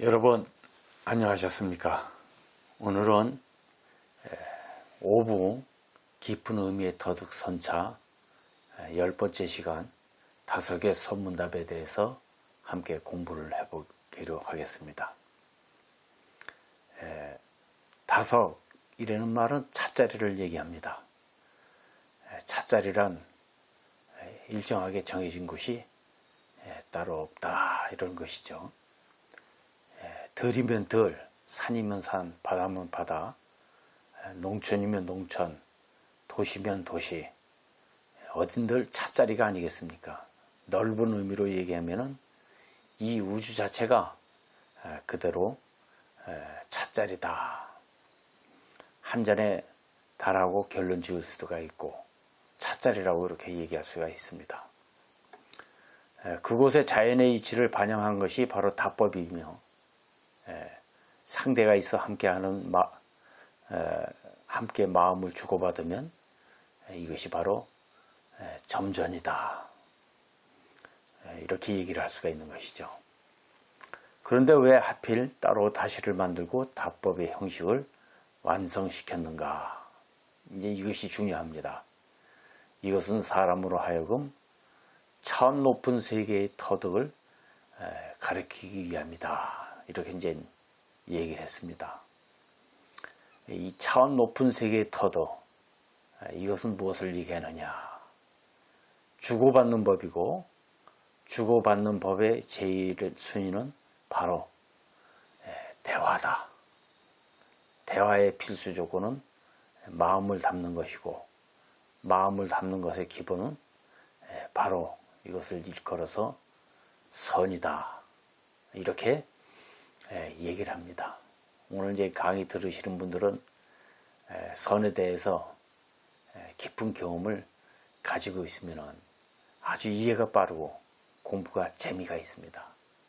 여러분 안녕하셨습니까? 오늘은 오부 깊은 의미의 터득 선차 10번째 시간 다섯의 선문답에 대해서 함께 공부를 해보기로 하겠습니다. 다섯이라는 말은 차자리를 얘기합니다. 차자리란 일정하게 정해진 곳이 따로 없다 이런 것이죠. 들이면 들, 산이면 산, 바다면 바다, 농촌이면 농촌, 도시면 도시, 어딘들 차자리가 아니겠습니까? 넓은 의미로 얘기하면은 이 우주 자체가 그대로 차자리다. 한 잔에 달하고 결론 지을 수가 있고 차자리라고 이렇게 얘기할 수가 있습니다. 그곳의 자연의 이치를 반영한 것이 바로 답법이며 상대가 있어 함께 마음을 주고받으면 이것이 바로 점전이다. 이렇게 얘기를 할 수가 있는 것이죠. 그런데 왜 하필 따로 다시를 만들고 답법의 형식을 완성시켰는가? 이제 이것이 중요합니다. 이것은 사람으로 하여금 차원 높은 세계의 터득을 가르치기 위함이다. 이렇게 이제 얘기를 했습니다. 이 차원 높은 세계의 터득, 이것은 무엇을 얘기하느냐? 주고받는 법이고, 주고받는 법의 제일 순위는 바로 대화다. 대화의 필수 조건은 마음을 담는 것이고, 마음을 담는 것의 기본은 바로 이것을 일컬어서 선이다. 이렇게 얘기를 합니다. 오늘 이제 강의 들으시는 분들은 선에 대해서 깊은 경험을 가지고 있으면 아주 이해가 빠르고 공부가 재미가 있습니다.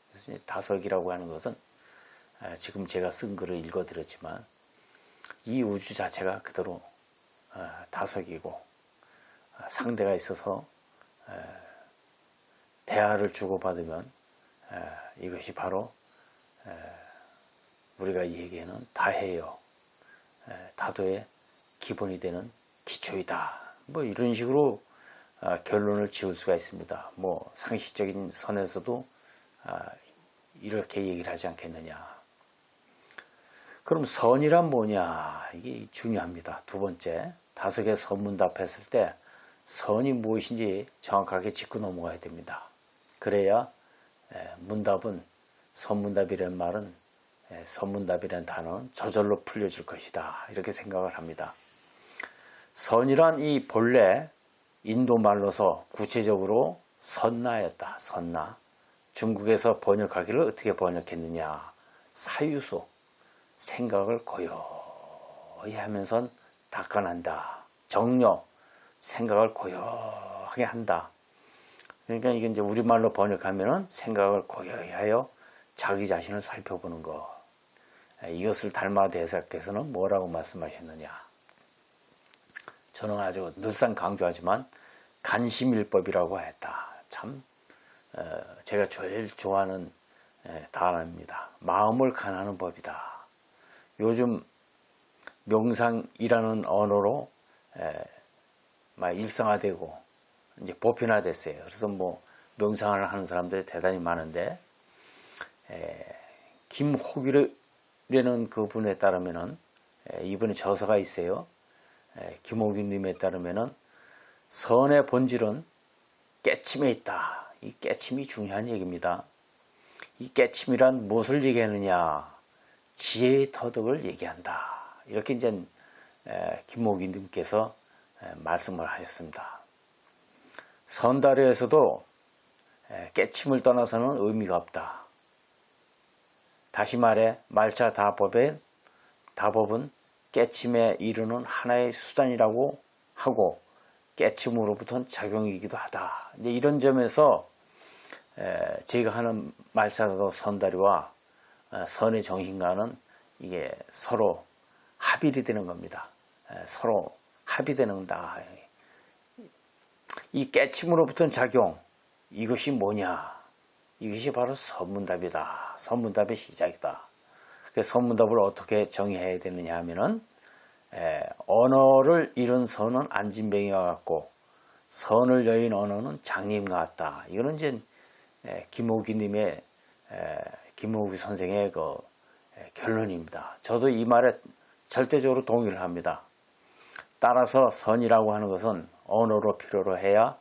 그래서 이제 다섯이라고 하는 것은 지금 제가 쓴 글을 읽어드렸지만 이 우주 자체가 그대로 다섯이고 상대가 있어서 대화를 주고받으면 이것이 바로 우리가 얘기하는 다해요. 다도의 기본이 되는 기초이다. 뭐 이런 식으로 결론을 지을 수가 있습니다. 뭐 상식적인 선에서도 이렇게 얘기를 하지 않겠느냐. 그럼 선이란 뭐냐? 이게 중요합니다. 두 번째, 다섯의 선문답 했을 때 선이 무엇인지 정확하게 짚고 넘어가야 됩니다. 그래야 문답은 선문답이라는 말은 선문답이라는 단어는 저절로 풀려질 것이다. 이렇게 생각을 합니다. 선이란 이 본래 인도 말로서 구체적으로 선나였다. 선나. 중국에서 번역하기를 어떻게 번역했느냐. 사유소. 생각을 고요히 하면서 닦아낸다. 정력. 생각을 고요하게 한다. 그러니까 이게 이제 우리말로 번역하면은 생각을 고요히 하여 자기 자신을 살펴보는 것. 이것을 달마 대사께서는 뭐라고 말씀하셨느냐. 저는 아주 늘상 강조하지만 간심일법이라고 했다. 참 제가 제일 좋아하는 단어입니다. 마음을 간하는 법이다. 요즘 명상이라는 언어로 일상화되고 이제 보편화됐어요. 그래서 뭐 명상을 하는 사람들이 대단히 많은데 김호규라는 그분에 따르면은 이번에 저서가 있어요. 김호규님에 따르면은 선의 본질은 깨침에 있다. 이 깨침이 중요한 얘기입니다. 이 깨침이란 무엇을 얘기하느냐? 지혜의 터득을 얘기한다. 이렇게 이제 김호규님께서 말씀을 하셨습니다. 선다리에서도 깨침을 떠나서는 의미가 없다. 다시 말해 말차 다법은 깨침에 이르는 하나의 수단이라고 하고 깨침으로부터는 작용이기도 하다. 이제 이런 점에서 제가 하는 말차도 선다리와 선의 정신과는 이게 서로 합일이 되는 겁니다. 서로 합의되는다. 이 깨침으로부터는 작용, 이것이 뭐냐? 이것이 바로 선문답이다. 선문답의 시작이다. 그래서 선문답을 어떻게 정의해야 되느냐 하면은 언어를 잃은 선은 안진뱅이와 같고 선을 여인 언어는 장님과 같다. 이거는 이제 김호기님의 김호기 선생의 그 결론입니다. 저도 이 말에 절대적으로 동의를 합니다. 따라서 선이라고 하는 것은 언어로 필요로 해야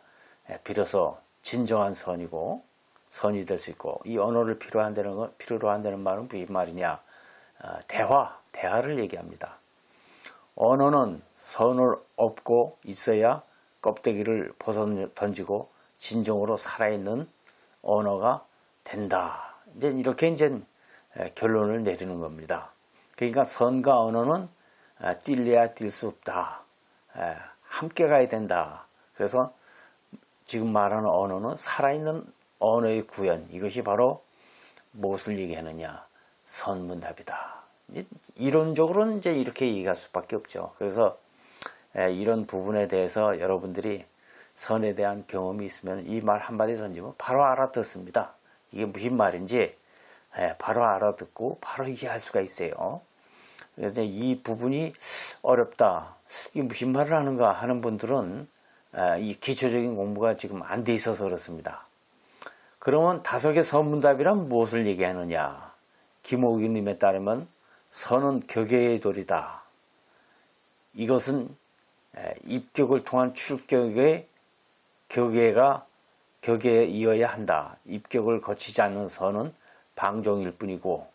비로소 진정한 선이고 선이 될 수 있고, 이 언어를 필요로 한다는 말은 무슨 말이냐? 대화를 얘기합니다. 언어는 선을 업고 있어야 껍데기를 벗어 던지고 진정으로 살아있는 언어가 된다. 이렇게 결론을 내리는 겁니다. 그러니까 선과 언어는 뛸래야 뛸 수 없다. 함께 가야 된다. 그래서 지금 말하는 언어는 살아있는 언어의 구현, 이것이 바로 무엇을 얘기하느냐? 선문답이다. 이론적으로는 이렇게 얘기할 수밖에 없죠. 그래서 이런 부분에 대해서 여러분들이 선에 대한 경험이 있으면 이 말 한마디 던지면 바로 알아듣습니다. 이게 무슨 말인지 바로 알아듣고 바로 이해할 수가 있어요. 그래서 이 부분이 어렵다, 이게 무슨 말을 하는가 하는 분들은 이 기초적인 공부가 지금 안 돼 있어서 그렇습니다. 그러면 다섯의 선문답이란 무엇을 얘기하느냐? 김호기님에 따르면 선은 격예의 도리다. 이것은 입격을 통한 출격의 격예에 이어야 한다. 입격을 거치지 않는 선은 방종일 뿐이고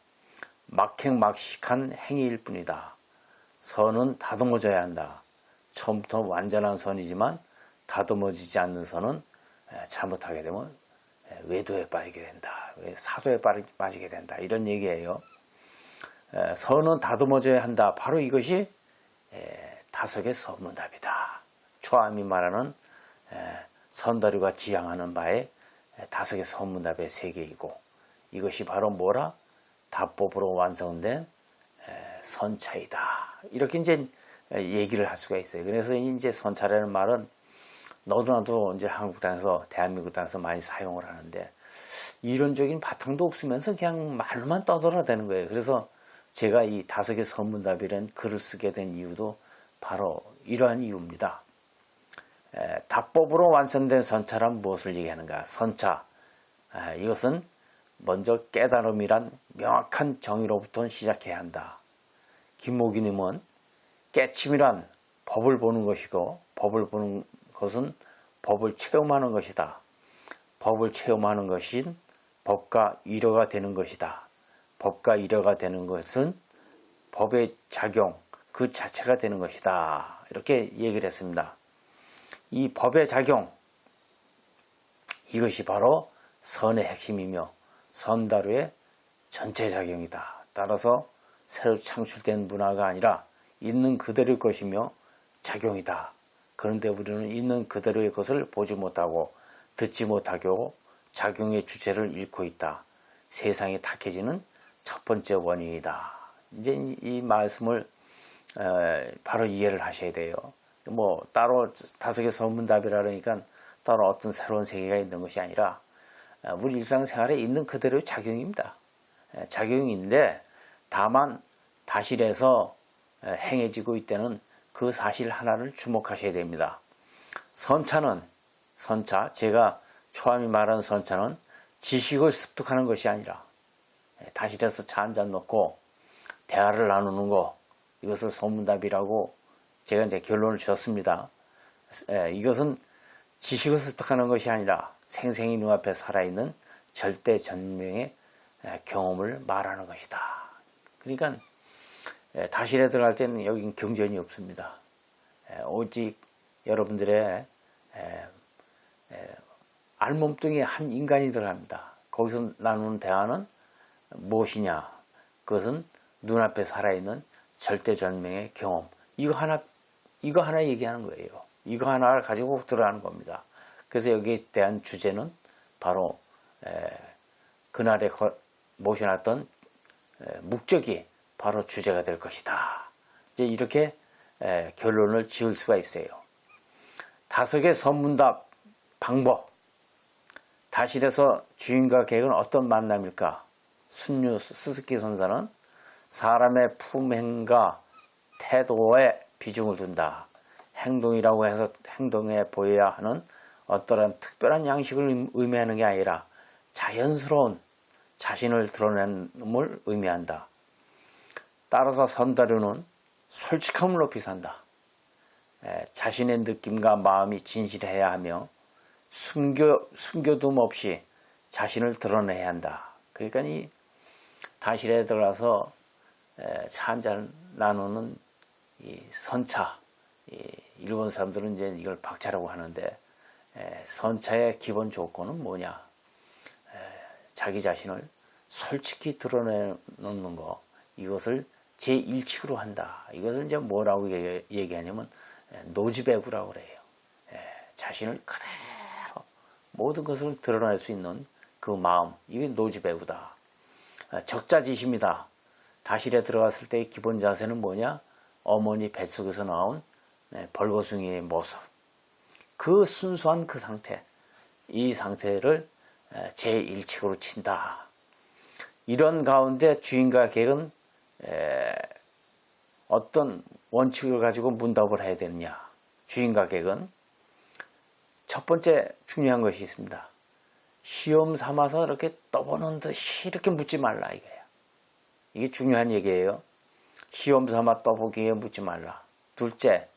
막행막식한 행위일 뿐이다. 선은 다듬어져야 한다. 처음부터 완전한 선이지만 다듬어지지 않는 선은 잘못하게 되면 외도에 빠지게 된다. 사도에 빠지게 된다. 이런 얘기예요. 선은 다듬어져야 한다. 바로 이것이 다섯의 선문답이다. 초암이 말하는 선다류가 지향하는 바에 다섯의 선문답의 세계이고, 이것이 바로 뭐라? 답법으로 완성된 선차이다. 이렇게 얘기를 할 수가 있어요. 그래서 선차라는 말은 너도 나도 한국 땅에서, 대한민국 땅에서 많이 사용을 하는데, 이론적인 바탕도 없으면서 그냥 말로만 떠들어대는 거예요. 그래서 제가 이 다섯의 선문답이라는 글을 쓰게 된 이유도 바로 이러한 이유입니다. 답법으로 완성된 선차란 무엇을 얘기하는가? 선차, 이것은 먼저 깨달음이란 명확한 정의로부터 시작해야 한다. 김호기님은 깨침이란 법을 보는 것이고, 법을 보는 것은 법을 체험하는 것이다. 법을 체험하는 것인 법과 일어가 되는 것이다. 법과 일어가 되는 것은 법의 작용 그 자체가 되는 것이다. 이렇게 얘기를 했습니다. 이 법의 작용, 이것이 바로 선의 핵심이며 선다루의 전체 작용이다. 따라서 새로 창출된 문화가 아니라 있는 그대로의 것이며 작용이다. 그런데 우리는 있는 그대로의 것을 보지 못하고 듣지 못하고 작용의 주체를 잃고 있다. 세상이 탁해지는 첫 번째 원인이다. 이 말씀을 바로 이해를 하셔야 돼요. 따로 다섯의 선문답이라 그러니까 따로 어떤 새로운 세계가 있는 것이 아니라 우리 일상생활에 있는 그대로의 작용입니다. 작용인데 다만 다실에서 행해지고 있다는 그 사실 하나를 주목하셔야 됩니다. 선차, 제가 초함이 말하는 선차는 지식을 습득하는 것이 아니라 다실에서 차 한잔 놓고 대화를 나누는 거, 이것을 선문답이라고 제가 결론을 주었습니다. 이것은 지식을 습득하는 것이 아니라 생생히 눈앞에 살아있는 절대전명의 경험을 말하는 것이다. 그러니까 다실에 들어갈 때는 여긴 경전이 없습니다. 오직 여러분들의 알몸뚱이에 한 인간이 들어갑니다. 거기서 나누는 대화는 무엇이냐? 그것은 눈앞에 살아있는 절대전명의 경험. 이거 하나 얘기하는 거예요. 이거 하나를 가지고 들어가는 겁니다. 그래서 여기에 대한 주제는 바로 그날에 모셔놨던 목적이 바로 주제가 될 것이다. 이제 이렇게 결론을 지을 수가 있어요. 다섯의 선문답 방법. 다실에서 주인과 객은 어떤 만남일까? 순류 스스키 선사는 사람의 품행과 태도에 비중을 둔다. 행동이라고 해서 행동에 보여야 하는 어떠한 특별한 양식을 의미하는 게 아니라 자연스러운 자신을 드러냄을 의미한다. 따라서 선다류는 솔직함을 높이 산다. 자신의 느낌과 마음이 진실해야 하며 숨겨둠 없이 자신을 드러내야 한다. 그러니까 이 다실에 들어가서 차 한잔 나누는 이 선차, 일본 사람들은 이제 이걸 박차라고 하는데, 선차의 기본 조건은 뭐냐? 자기 자신을 솔직히 드러내놓는 거, 이것을 제1칙으로 한다. 이것을 이제 뭐라고 얘기하냐면 노지배구라고 그래요. 자신을 그대로 모든 것을 드러낼 수 있는 그 마음, 이게 노지배구다. 적자지심이다. 다실에 들어갔을 때의 기본 자세는 뭐냐? 어머니 뱃속에서 나온 벌거숭이의 모습. 그 순수한 그 상태, 이 상태를 제1칙으로 친다. 이런 가운데 주인과 객은 어떤 원칙을 가지고 문답을 해야 되느냐. 주인과 객은 첫 번째 중요한 것이 있습니다. 시험 삼아서 이렇게 떠보는 듯이 이렇게 묻지 말라 이거예요. 이게 중요한 얘기예요. 시험 삼아 떠보기에 묻지 말라. 둘째,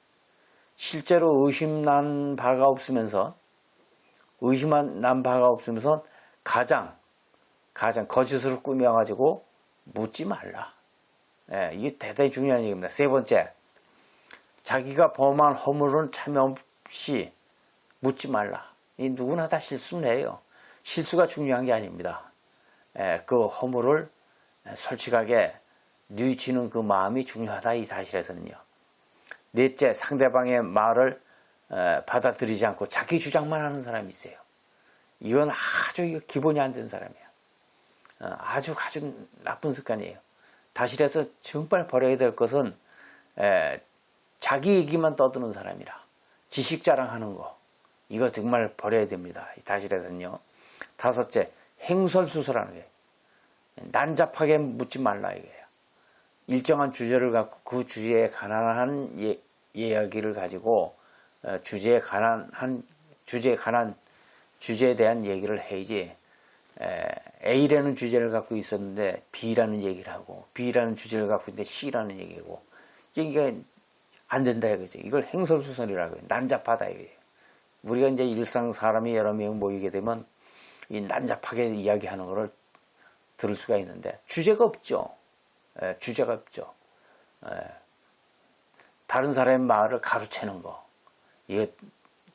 실제로 의심난 바가 없으면서 가장 거짓으로 꾸며가지고 묻지 말라. 이게 대단히 중요한 얘기입니다. 세 번째, 자기가 범한 허물은 참여 없이 묻지 말라. 이 누구나 다 실수는 해요. 실수가 중요한 게 아닙니다. 그 허물을 솔직하게 뉘우치는 그 마음이 중요하다. 이 사실에서는요. 넷째, 상대방의 말을 받아들이지 않고 자기 주장만 하는 사람이 있어요. 이건 아주 기본이 안 된 사람이에요. 아주 나쁜 습관이에요. 다실에서 정말 버려야 될 것은 자기 얘기만 떠드는 사람이라. 지식 자랑하는 거. 이거 정말 버려야 됩니다. 다실에서는요. 다섯째, 행설수설하는 거예요. 난잡하게 묻지 말라 이거예요. 일정한 주제를 갖고 그 주제에 관한 이야기를 가지고 주제에 대한 얘기를 해야지. A라는 주제를 갖고 있었는데 B라는 얘기를 하고 B라는 주제를 갖고 있는데 C라는 얘기고 이게 안 된다 이거죠. 이걸 행설수설이라고 해요. 난잡하다 이거예요. 우리가 이제 일상 사람이 여러 명 모이게 되면 이 난잡하게 이야기하는 거를 들을 수가 있는데 주제가 없죠. 주제가 없죠. 다른 사람의 말을 가로채는 거 이거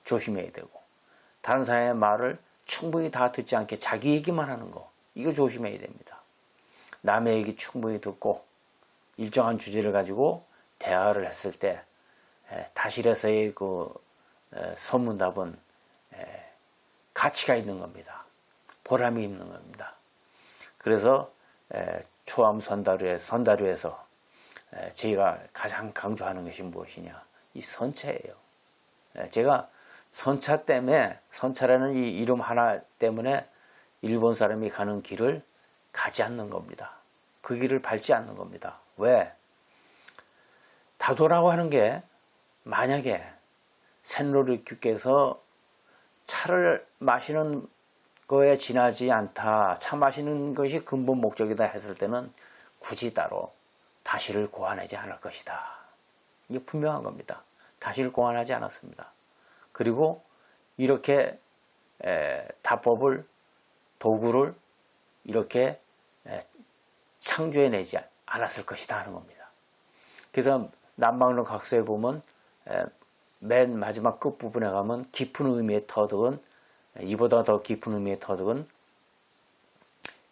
조심해야 되고 다른 사람의 말을 충분히 다 듣지 않게 자기 얘기만 하는 거 이거 조심해야 됩니다. 남의 얘기 충분히 듣고 일정한 주제를 가지고 대화를 했을 때 다실에서의 그 서문답은 가치가 있는 겁니다. 보람이 있는 겁니다. 그래서 초암 선다류에서 저희가 가장 강조하는 것이 무엇이냐? 이 선차예요. 제가 선차라는 이 이름 하나 때문에 일본 사람이 가는 길을 가지 않는 겁니다. 그 길을 밟지 않는 겁니다. 왜? 다도라고 하는 게 만약에 센로리큐께서 차를 마시는 거에 지나지 않다. 차 마시는 것이 근본 목적이다 했을 때는 굳이 따로 다시를 고안하지 않을 것이다. 이게 분명한 겁니다. 다시를 고안하지 않았습니다. 그리고 이렇게 다법을 도구를 이렇게 창조해내지 않았을 것이다 하는 겁니다. 그래서 남방론 각서에 보면 맨 마지막 끝부분에 가면 깊은 의미의 터득은 이보다 더 깊은 의미의 터득은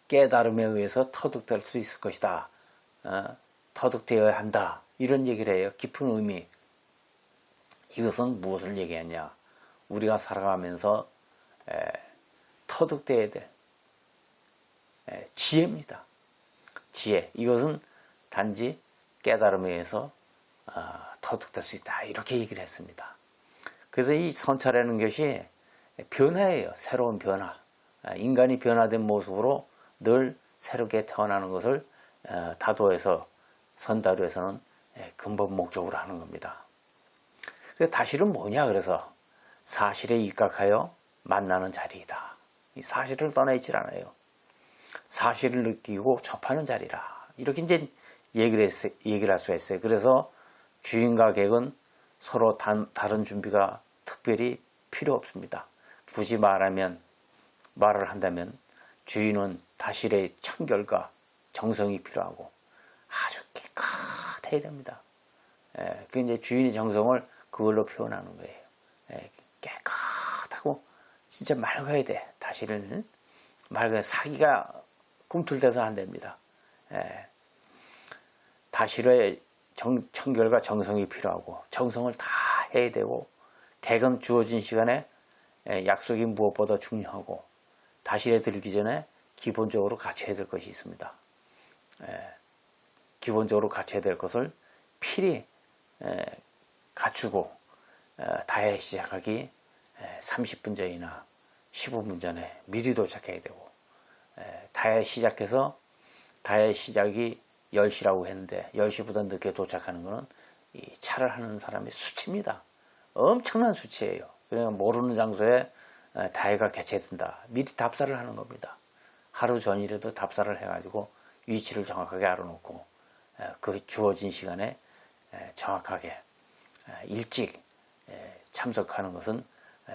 깨달음에 의해서 터득될 수 있을 것이다. 터득되어야 한다. 이런 얘기를 해요. 깊은 의미. 이것은 무엇을 얘기하냐? 우리가 살아가면서 터득되어야 될 지혜입니다. 지혜. 이것은 단지 깨달음에 의해서 터득될 수 있다. 이렇게 얘기를 했습니다. 그래서 이 선차라는 것이 변화예요. 새로운 변화. 인간이 변화된 모습으로 늘 새롭게 태어나는 것을 다도에서 선다도에서는 근본 목적으로 하는 겁니다. 그래서 다실은 뭐냐? 그래서 사실에 입각하여 만나는 자리이다. 이 사실을 떠나 있질 않아요. 사실을 느끼고 접하는 자리라. 이렇게 이제 얘기를 할 수가 있어요. 그래서 주인과 객은 서로 다른 준비가 특별히 필요 없습니다. 굳이 말을 한다면 주인은 다실의 청결과 정성이 필요하고 아주 깨끗해야 됩니다. 그 이제 주인의 정성을 그걸로 표현하는 거예요. 깨끗하고 진짜 맑아야 돼. 다실은 맑아야 사기가 꿈틀대서 안 됩니다. 다실의 청결과 정성이 필요하고 정성을 다 해야 되고 객은 주어진 시간에 약속이 무엇보다 중요하고 다실에 들기 전에 기본적으로 갖춰야 될 것이 있습니다. 기본적으로 갖춰야 될 것을 필히 갖추고 다해 시작하기 30분 전이나 15분 전에 미리 도착해야 되고 다해 시작이 10시라고 했는데 10시보다 늦게 도착하는 것은 이 차를 하는 사람의 수치입니다. 엄청난 수치예요. 그러니까 모르는 장소에 다해가 개최된다. 미리 답사를 하는 겁니다. 하루 전이라도 답사를 해가지고 위치를 정확하게 알아놓고 그 주어진 시간에 정확하게 일찍 참석하는 것은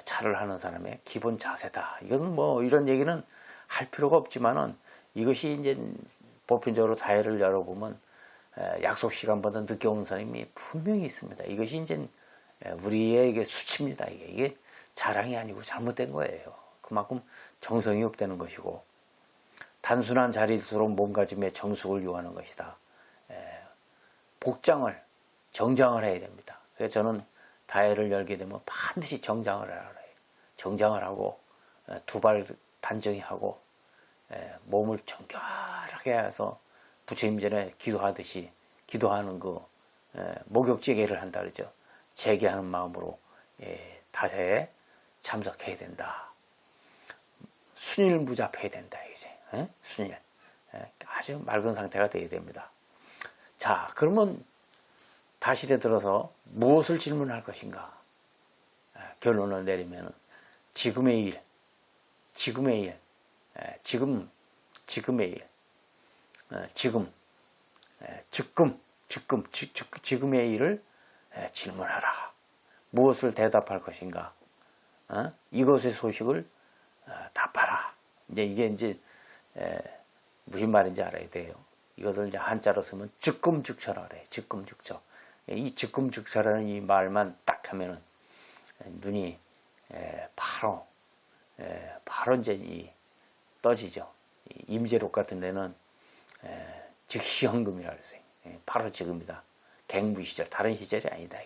차를 하는 사람의 기본 자세다. 이건 뭐 이런 얘기는 할 필요가 없지만은 이것이 이제 보편적으로 다해를 열어보면 약속 시간보다 늦게 오는 사람이 분명히 있습니다. 이것이 이제 우리에게 수치입니다. 이게 자랑이 아니고 잘못된 거예요. 그만큼 정성이 없다는 것이고 단순한 자리일수록 몸가짐의 정숙을 요하는 것이다. 정장을 해야 됩니다. 그래서 저는 다해를 열게 되면 반드시 정장을 하라 해요. 정장을 하고 두 발 단정히 하고 몸을 정결하게 해서 부처님 전에 기도하듯이 기도하는 그 목욕제계를 한다 그러죠. 제계하는 마음으로 다해에 참석해야 된다. 순일무잡해야 된다. 이제 순일 아주 맑은 상태가 되어야 됩니다. 자, 그러면 다실에 들어서 무엇을 질문할 것인가? 결론을 내리면 지금의 일, 지금의 일, 지금의 일을 질문하라. 무엇을 대답할 것인가? 이것의 소식을 답하라. 이게 이제 무슨 말인지 알아야 돼요. 이것을 이제 한자로 쓰면 즉금즉처라 그래요. 즉금즉처. 이 즉금즉처라는 이 말만 딱 하면은 눈이 바로 이제 떠지죠. 임재록 같은 데는 즉시현금이라고 그랬어요. 바로 지금이다. 갱무 시절, 다른 시절이 아니다.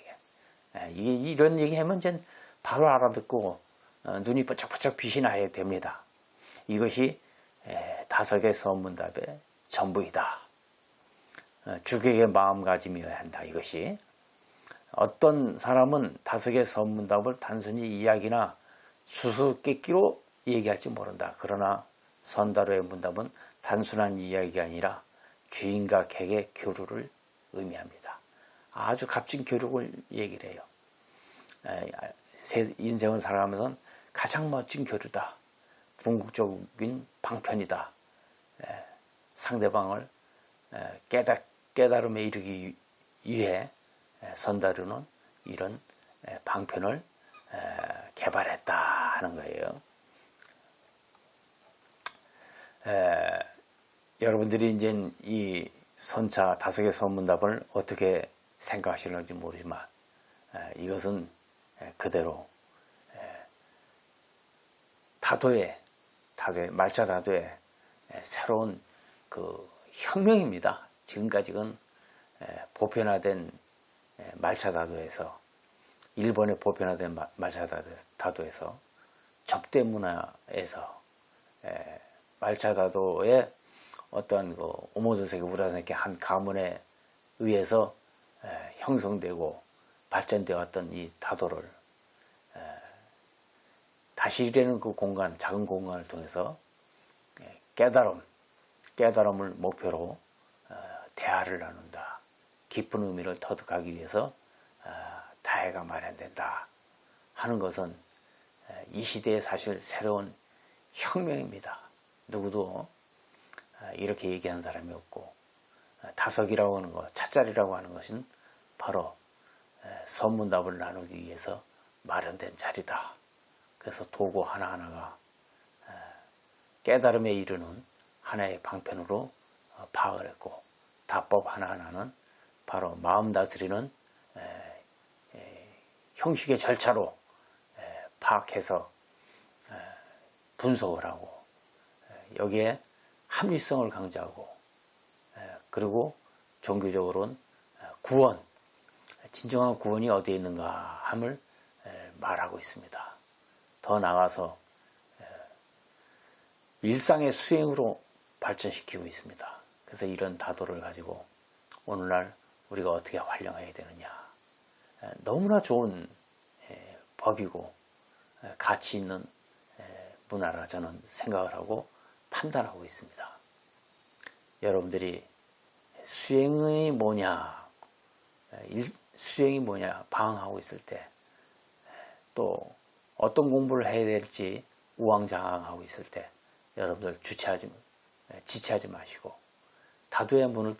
이게 이런 얘기 하면 이제 바로 알아듣고 눈이 번쩍번쩍 빛이 나야 됩니다. 이것이 다섯의 서문답의 전부이다. 주객의 마음가짐이어야 한다. 이것이 어떤 사람은 다섯의 서문답을 단순히 이야기나 수수께끼로 얘기할지 모른다. 그러나 선다로의 문답은 단순한 이야기가 아니라 주인과 객의 교류를 의미합니다. 아주 값진 교류를 얘기를 해요. 인생을 살아가면서 가장 멋진 교류다. 궁극적인 방편이다. 상대방을 깨달음에 이르기 위해 선다루는 이런 방편을 개발했다 하는 거예요. 여러분들이 이제 이 선차 다섯의 서문답을 어떻게 생각하시는지 모르지만 이것은 그대로 말차 다도의 새로운 그 혁명입니다. 지금까지는 보편화된 말차 다도에서 일본의 보편화된 말차 다도에서 접대 문화에서 말차 다도의 어떤 그 오모도세계 우라세계 한 가문에 의해서 형성되고 발전되어 왔던 이 다도를 다실이라는 그 공간, 작은 공간을 통해서 깨달음을 목표로 대화를 나눈다. 깊은 의미를 터득하기 위해서 다해가 마련된다 하는 것은 이 시대의 사실 새로운 혁명입니다. 누구도 이렇게 얘기하는 사람이 없고, 다석이라고 하는 것, 찻자리라고 하는 것은 바로 선문답을 나누기 위해서 마련된 자리다. 그래서 도구 하나하나가 깨달음에 이르는 하나의 방편으로 파악을 했고, 답법 하나하나는 바로 마음 다스리는 형식의 절차로 파악해서 분석을 하고, 여기에 합리성을 강조하고, 그리고 종교적으로는 구원, 진정한 구원이 어디에 있는가 함을 말하고 있습니다. 더 나아가서 일상의 수행으로 발전시키고 있습니다. 그래서 이런 다도를 가지고 오늘날 우리가 어떻게 활용해야 되느냐, 너무나 좋은 법이고 가치 있는 문화라 저는 생각을 하고 판단하고 있습니다. 여러분들이 수행이 뭐냐, 수행이 뭐냐 방황하고 있을 때, 또 어떤 공부를 해야 될지 우왕좌왕하고 있을 때, 여러분들 지체하지 마시고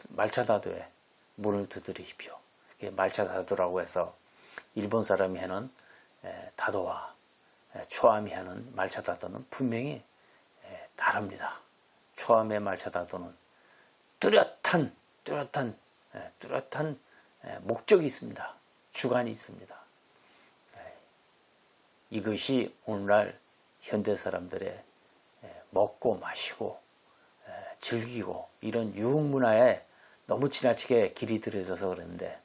말차다도에 문을 두드리십시오. 말차다도라고 해서 일본 사람이 하는 다도와 초암이 하는 말차다도는 분명히 다릅니다. 초암의 말차다도는 뚜렷한 목적이 있습니다. 주관이 있습니다. 이것이 오늘날 현대 사람들의 먹고 마시고 즐기고 이런 유흥문화에 너무 지나치게 길이 들여져서 그러는데,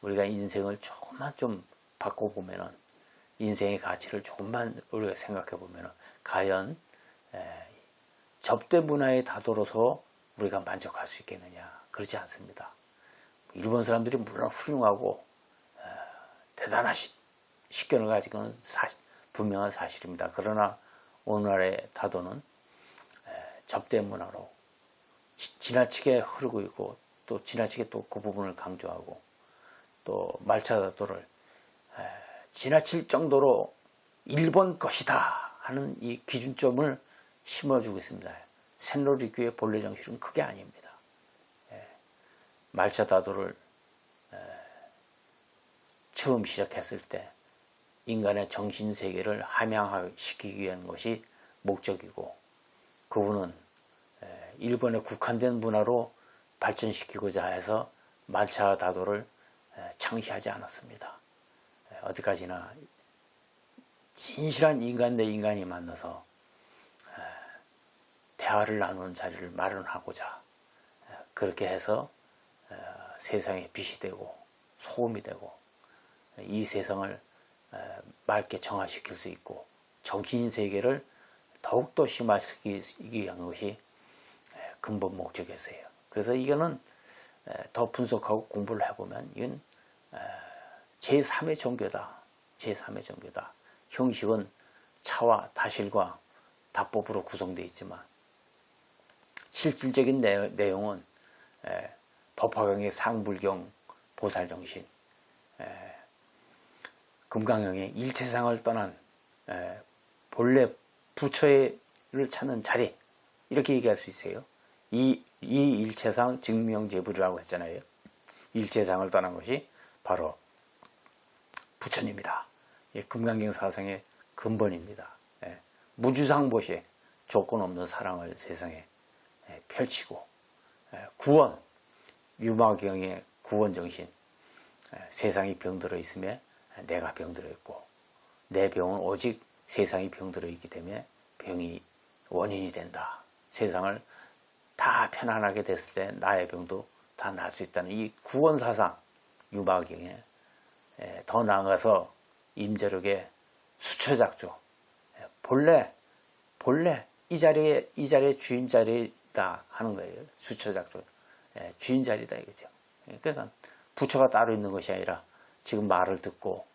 우리가 인생을 조금만 좀 바꿔보면은, 인생의 가치를 조금만 우리가 생각해보면은, 과연 접대 문화의 다도로서 우리가 만족할 수 있겠느냐? 그렇지 않습니다. 일본 사람들이 물론 훌륭하고 대단한 식견을 가지고는 분명한 사실입니다. 그러나 오늘날의 다도는 접대 문화로 지나치게 흐르고 있고, 또 지나치게 또 그 부분을 강조하고, 또 말차다도를 지나칠 정도로 일본 것이다 하는 이 기준점을 심어주고 있습니다. 센노리교의 본래 정신은 그게 아닙니다. 말차다도를 처음 시작했을 때 인간의 정신세계를 함양시키기 위한 것이 목적이고, 그분은 일본의 국한된 문화로 발전시키고자 해서 말차다도를 창시하지 않았습니다. 어디까지나 진실한 인간 대 인간이 만나서 대화를 나누는 자리를 마련하고자, 그렇게 해서 세상에 빛이 되고 소금이 되고 이 세상을 맑게 정화시킬 수 있고 정신세계를 더욱더 심화시키기 위한 것이 근본 목적이었어요. 그래서 이거는 더 분석하고 공부를 해보면 이건 제3의 종교다. 제3의 종교다. 형식은 차와 다실과 답법으로 구성되어 있지만 실질적인 내용은 법화경의 상불경 보살정신, 금강경의 일체상을 떠난 본래 부처를 찾는 자리, 이렇게 얘기할 수 있어요. 이 일체상 증명제불이라고 했잖아요. 일체상을 떠난 것이 바로 부처님이다. 금강경 사상의 근본입니다. 무주상보시, 조건 없는 사랑을 세상에 펼치고, 구원, 유마경의 구원정신, 세상이 병들어 있으며 내가 병들어 있고, 내 병은 오직 세상이 병들어 있기 때문에 병이 원인이 된다. 세상을 다 편안하게 됐을 때 나의 병도 다 나을 수 있다는 이 구원사상, 유마경에 더 나아가서 임재력의 수처작조, 본래 이 자리의 주인 자리다 하는 거예요. 수처작조, 주인 자리다 이거죠. 그러니까 부처가 따로 있는 것이 아니라 지금 말을 듣고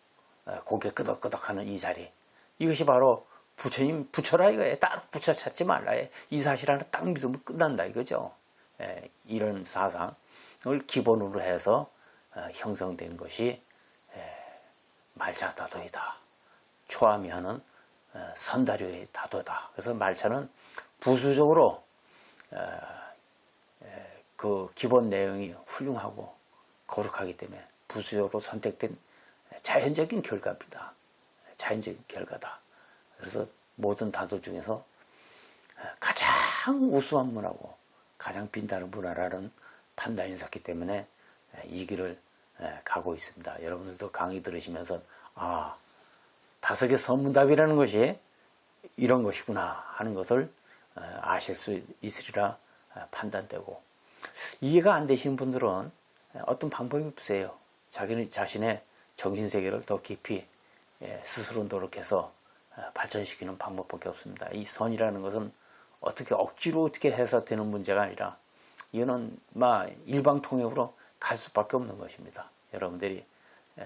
고개 끄덕끄덕하는 이 자리, 이것이 바로 부처님 부처라 이거예요. 따로 부처 찾지 말라. 이 사실 하나 딱 믿으면 끝난다 이거죠. 이런 사상을 기본으로 해서 형성된 것이 말차다도이다. 초암이 하는 선다료의 다도다. 그래서 말차는 부수적으로 그 기본 내용이 훌륭하고 거룩하기 때문에 부수적으로 선택된 자연적인 결과입니다. 자연적인 결과다. 그래서 모든 다도 중에서 가장 우수한 문화고 가장 빛나는 문화라는 판단이 있었기 때문에 이 길을 가고 있습니다. 여러분들도 강의 들으시면서 아, 5개 선문답이라는 것이 이런 것이구나 하는 것을 아실 수 있으리라 판단되고, 이해가 안 되시는 분들은 어떤 방법이 없으세요. 자신의 정신세계를 더 깊이 스스로 노력해서 발전시키는 방법밖에 없습니다. 이 선이라는 것은 억지로 해서 되는 문제가 아니라 이거는 일방통행으로 갈 수밖에 없는 것입니다. 여러분들이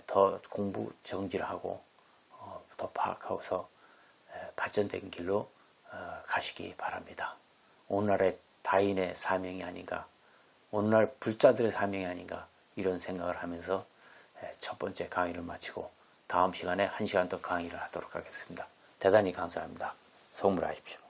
더 공부 정진하고 더 파악하고서 발전된 길로 가시기 바랍니다. 오늘날의 다인의 사명이 아닌가, 오늘날 불자들의 사명이 아닌가, 이런 생각을 하면서 첫 번째 강의를 마치고 다음 시간에 1시간 더 강의를 하도록 하겠습니다. 대단히 감사합니다. 성불하십시오.